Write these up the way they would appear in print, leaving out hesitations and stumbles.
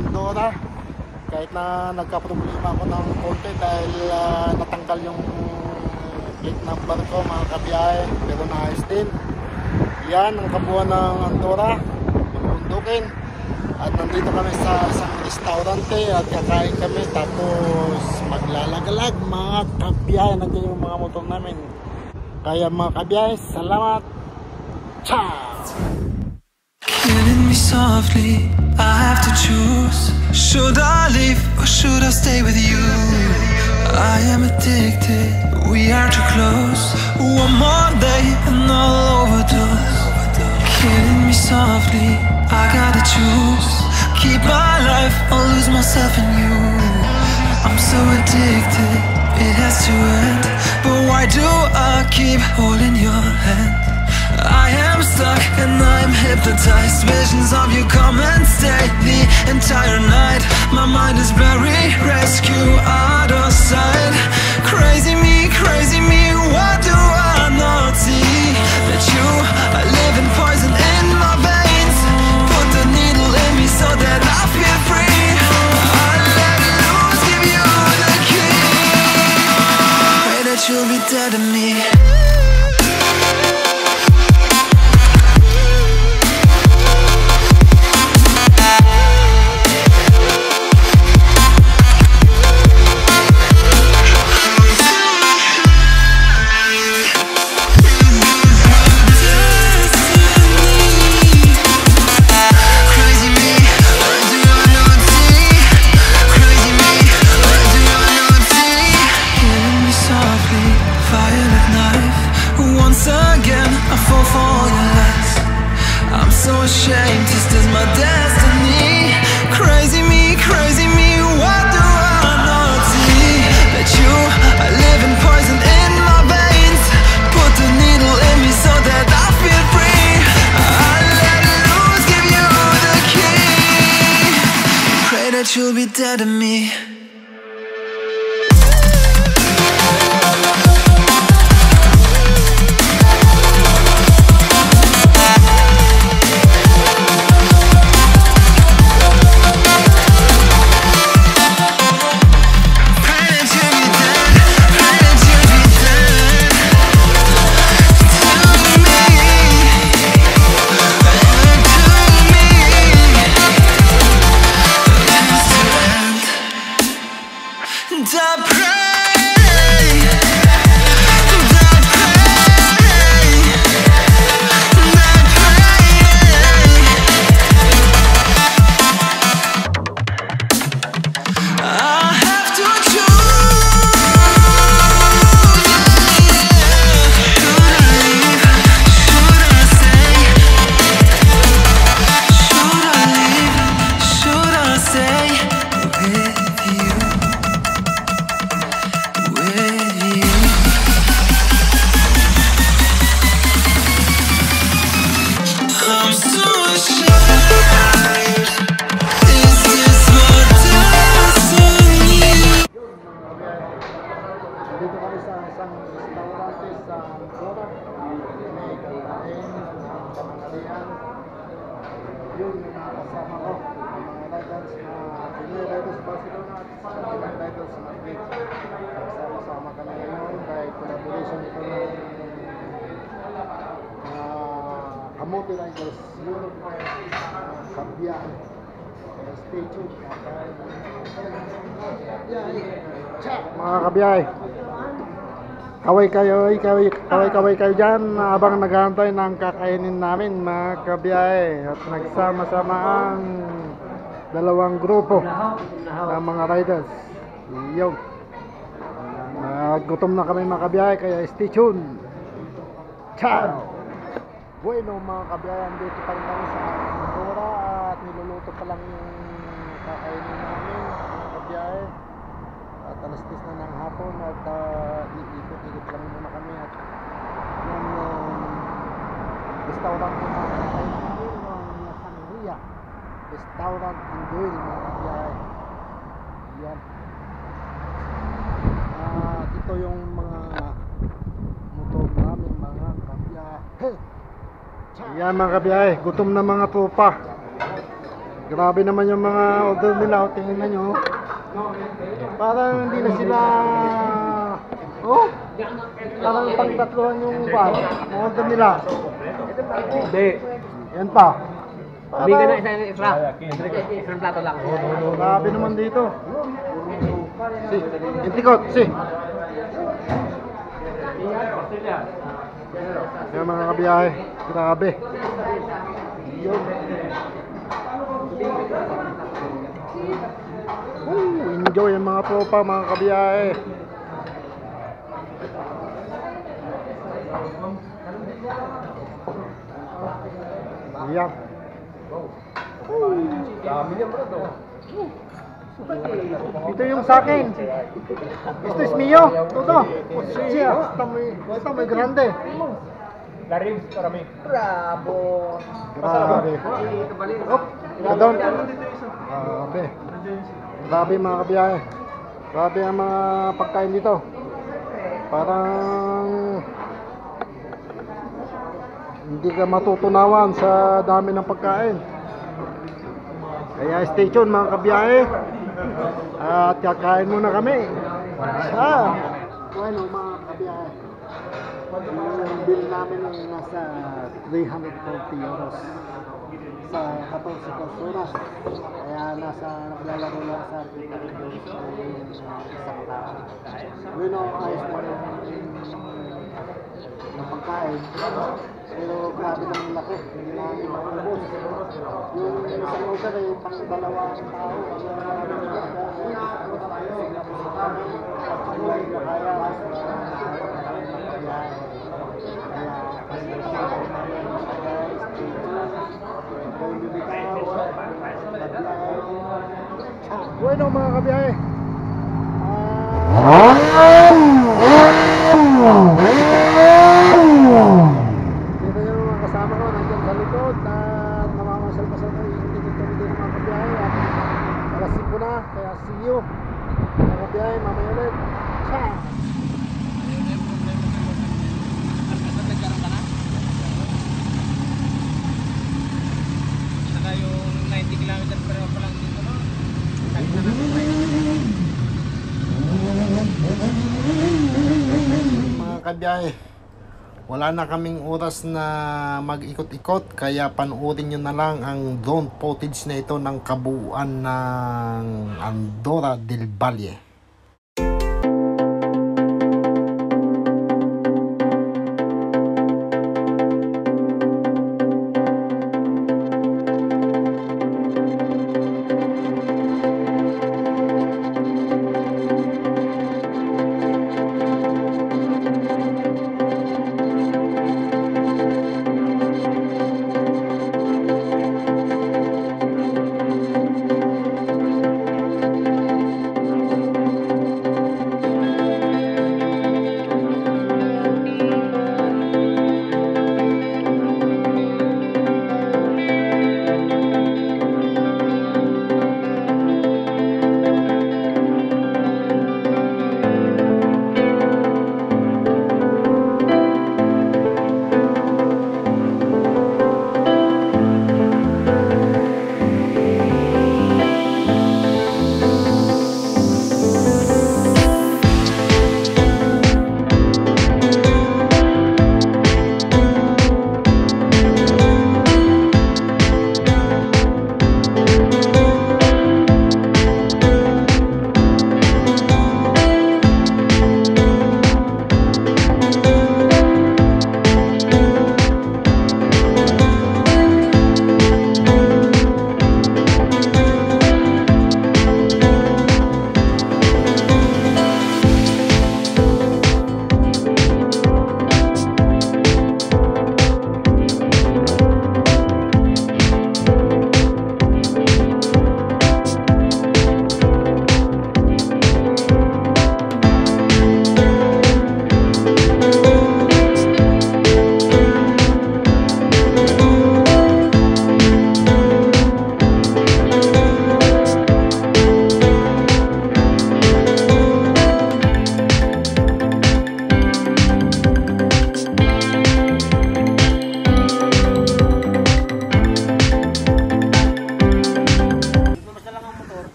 Andorra. Kahit na nagka-problema ako ng konti dahil natanggal yung plate number ko mga kabiyahe, pero naayos din. Yan ang kabuuan ng Andorra, Bundukin. At nandito kami sa isang restaurante at kakain kami, tapos maglalagalag mga kabiyahe. Nandiyan yung mga motor namin. Kaya mga kabiyahe, salamat. Ciao! Killing me softly, I have to choose. Should I leave or should I stay with you? I am addicted, we are too close. One more day and I'll overdose. Killing me softly, I gotta choose. Keep my life or lose myself in you. I'm so addicted, it has to end. But why do I keep holding your hand? I am stuck and I'm hypnotized. Visions of you come and stay the entire night. My mind is blurry, rescue out of sight. Crazy me, what do I not see? That you are living poison in my veins. Put the needle in me so that I feel free. I let loose, give you the key. Pray that you'll be dead to me. Ashamed, this is my destiny. Crazy me, what do I not see? That you are living poison in my veins. Put the needle in me so that I feel free. I let loose, give you the key. Pray that you'll be dead to me. Dito kami sa isang restaurante sa Andorra. May kakain, kamanghalian. Yun yung mga kasama ko, mga riders na Pinoy Riders Barcelona at Pinoy Riders Madrid. Sama-sama kami ngayon dahil collaboration ito ng Kamote Riders Europe, Kabiyahe. Stay tuned. Mga kabiyahe, kaway kayo dyan habang naghahantay ng kakainin namin mga kabiyahe. At nagsama-sama ang dalawang grupo ng mga riders. Yo, gutom na kami mga kabiyahe, kaya stay tuned. Ciao! Bueno mga kabiyahe, andito pa rin kami sa Andorra at niluluto pa lang yung kakainin namin mga kabiyahe. At alas 10 na ng hapon at iikot-ikot lang muna kami at yung restaurant na kakainin namin ng Sangria Restaurant in Duil mga kabiyahe. Yan. Ito yung mga motor namin mga kabiyahe. Yan mga kabiyahe, gutom na mga tropa. Grabe naman yung mga order nila. O, tingnan nyo. Parang hindi na sila... Oh, parang pang-tatluhan yung mga order nila. Hindi. Yan pa. Hindi ka na extra. Isang plato lang. Grabe naman dito. Si, intikot, si. Yan mga kabiyahe. Grabe. Enjoy ang mga tropa, mga kabiyahe. Yan. Dami niya bro. Ito yung sa akin. Ito is mio. Todo. Siya. Ito may grande. Larim, karami. Bravo. Grabe. Op. Down. Grabe. Grabe mga kabiyahe. Grabe ang mga pagkain dito. Parang hindi ka matutunawan sa dami ng pagkain. Kaya stay tuned mga kabiyahe. At kakain muna kami. Bueno mga kabiyahe, yung bill namin ay nasa 340 euros sa 14 personas. Kaya nasa naglalaro lang sa 300 euros isang tao. Bueno, ayos na yung pagkain. Pero grabe ng laki, hindi namin maubos. Yung isang order ay pang dalawang tao. Bueno mga kabiyahe, dito yung mga kasama ko nandiyan sa likod at namamasyal-pasyal kayo yung tinig-tinig din mga kabiyahe. At alas 5 na, kaya see you mga kabiyahe, mamaya ulit. Ciao! Saka yung 90 kilometers per hour pa lang dito, no? Mga kabiyahe, wala na kaming oras na mag-ikot-ikot, kaya panoorin nyo na lang ang drone footage na ito ng kabuuan ng Andorra del Valle.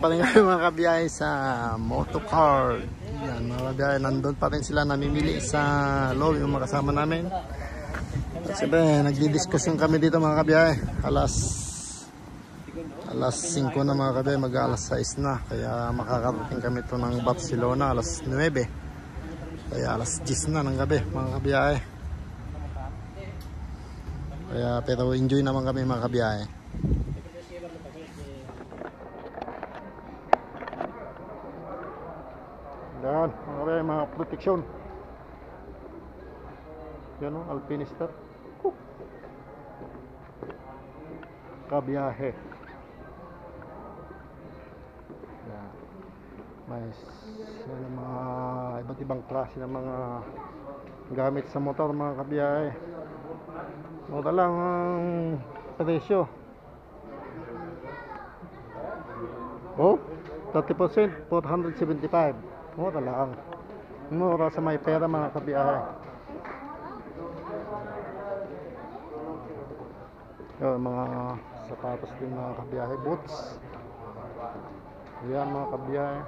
pa rin kami mga kabiyahe sa motocar. Yan mga kabiyahe, nandun pa rin sila namimili sa lobby yung mga kasama namin. At siyempre, nagdi-discussion kami dito mga kabiyahe. Alas 5 na mga kabiyahe, mag-alas 6 na. Kaya makakarating kami ito ng Barcelona alas 9. Kaya alas 10 na ng gabi mga kabiyahe. Kaya pero enjoy naman kami mga kabiyahe. Yan, mga proteksyon. Yan o, Alpinister. Kabiyahe. Yan. May yan, mga iba't ibang klase ng mga gamit sa motor mga kabiyahe. Mura lang ang presyo. Oh, 30%, 475. Mura lang. Mura sa may pera mga kabiyahe. Yung mga sapatos din mga kabiyahe, boots. Ayan mga kabiyahe.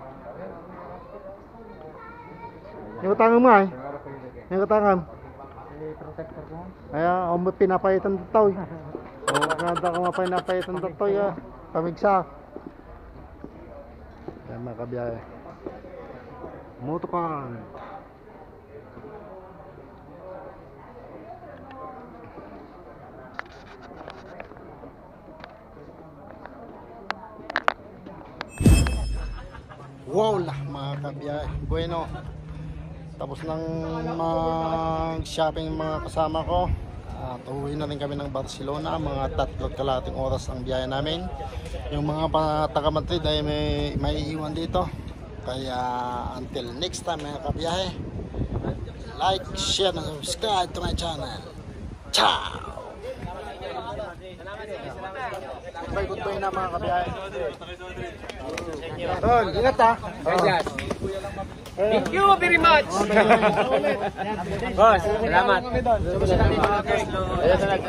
Yung katangam nga eh. Yung katangam. Ayan, umot pinapayitan dito. O, kanda ko mapinapayitan dito. Pamigsa. Ayan mga kabiyahe. Motocar. Wow lah mga kabiyahe. Bueno, tapos nang mag-shopping mga kasama ko. Uwi na rin kami ng Barcelona. Mga 3 kalahating oras ang biyahe namin. Yung mga taga Madrid ay may iiwan dito. Kaya until next time mga kabiyahe, like, share, and subscribe to my channel. Ciao! Goodbye na mga kabiyahe. Tol, ingat ha. Thank you very much. Boss, salamat.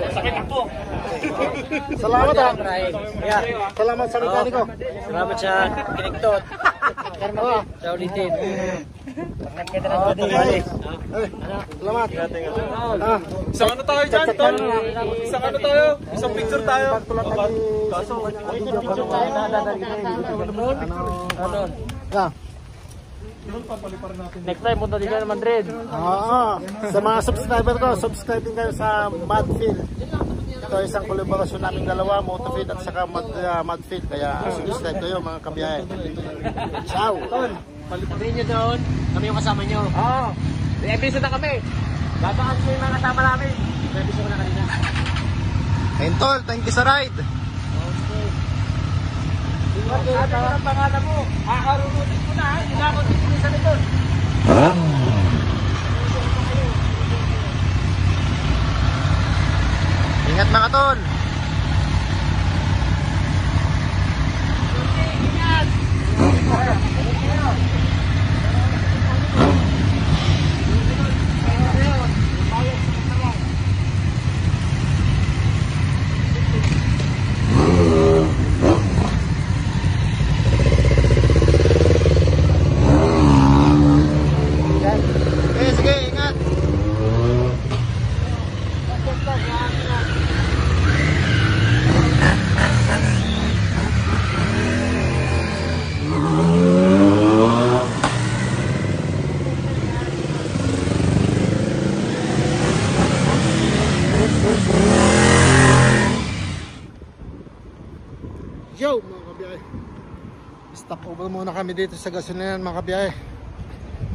Sakit ako. Salamat ha. Salamat sa mekaniko. Salamat sa kiniktot. Sa ulitin. Salamat. Isang ano tayo dyan, Tol? Isang ano tayo? Isang picture tayo? Kaso, picture tayo. Ano? Next time, punta din kayo ng Madrid. Sa mga subscriber ko, subscribe din kayo sa Madfield. Ito isang kolaborasyon namin dalawa, Motofeed at saka Madfield. Kaya subscribe kayo mga kabiyahe. Ciao! Sabihin nyo doon, kami yung kasama nyo. Oo. May episode na kami. Babaan ko yung mga kasama namin. May episode na kanina. Ayun tol, thank you sa ride. Ano ang pangalan mo? Aarunutin ko na, hindi na ako titigil sa likod. Ingat mga tol. Sige, ingat. Yo mga kabiyahe, stop over muna kami dito sa gasolinahan mga kabiyahe.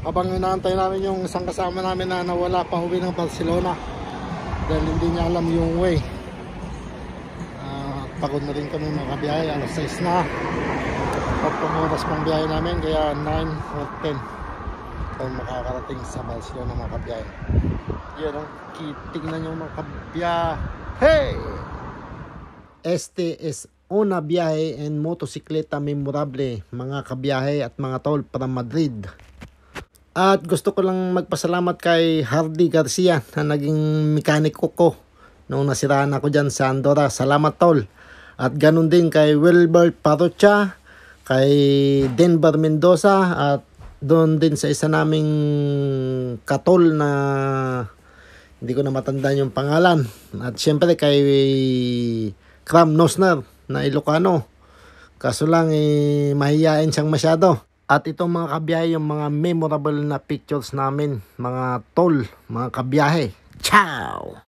Habang inaantay namin yung isang kasama namin na nawala pa uwi ng Barcelona dahil hindi niya alam yung way. Pagod na rin kami mga kabiyahe, alas 6 na. Pagpamuras pang biyahe namin kaya 9 or 10 tayo makakarating sa Barcelona mga kabiyahe. Yan ang tignan nyo mga kabiyahe. Hey! Este es una viaje en motocicleta memorable mga kabiyahe at mga tol para Madrid. At gusto ko lang magpasalamat kay Hardy Garcia na naging mekaniko ko nung nasiraan ako dyan sa Andorra. Salamat tol. At ganun din kay Wilbert Parocha, kay Denver Mendoza, at doon din sa isa naming katol na hindi ko na matandaan yung pangalan. At syempre kay Cram Nosner na Ilocano. Kaso lang mahihain siyang masyado. At itong mga kabiyahe, yung mga memorable na pictures namin, mga tol, mga kabiyahe. Ciao!